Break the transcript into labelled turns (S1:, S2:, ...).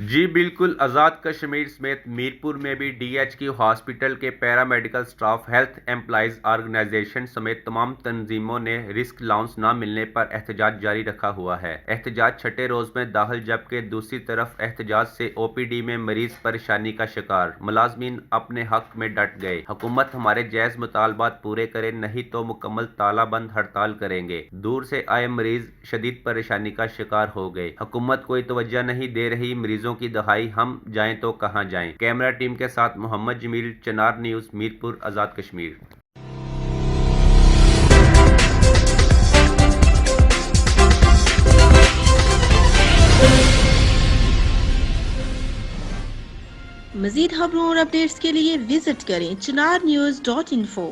S1: جی بالکل، آزاد کشمیر سمیت میرپور میں بھی ڈی ایچ کیو ہاسپٹل کے paramedical staff, health employees organization سمیت تمام تنظیموں نے رسک الاؤنس نہ ملنے پر احتجاج جاری رکھا ہوا ہے۔ احتجاج چھٹے روز میں داخل، جبکہ دوسری طرف احتجاج سے او پی ڈی میں مریض پریشانی کا شکار، ملازمین اپنے حق میں ڈٹ گئے۔ حکومت ہمارے جائز مطالبات پورے کرے، نہیں تو مکمل تالہ بند ہڑتال کریں گے۔ دور سے آئے مریض شدید پریشانی کا شکار ہو گئے، حکومت کوئی توجہ نہیں دے رہی، مریضوں کی دہائی، ہم جائیں تو کہاں جائیں۔ کیمرہ ٹیم کے ساتھ محمد جمیل، چنار نیوز، میرپور، آزاد کشمیر۔
S2: مزید خبروں اور اپڈیٹس کے لیے وزٹ کریں ChinarNews.info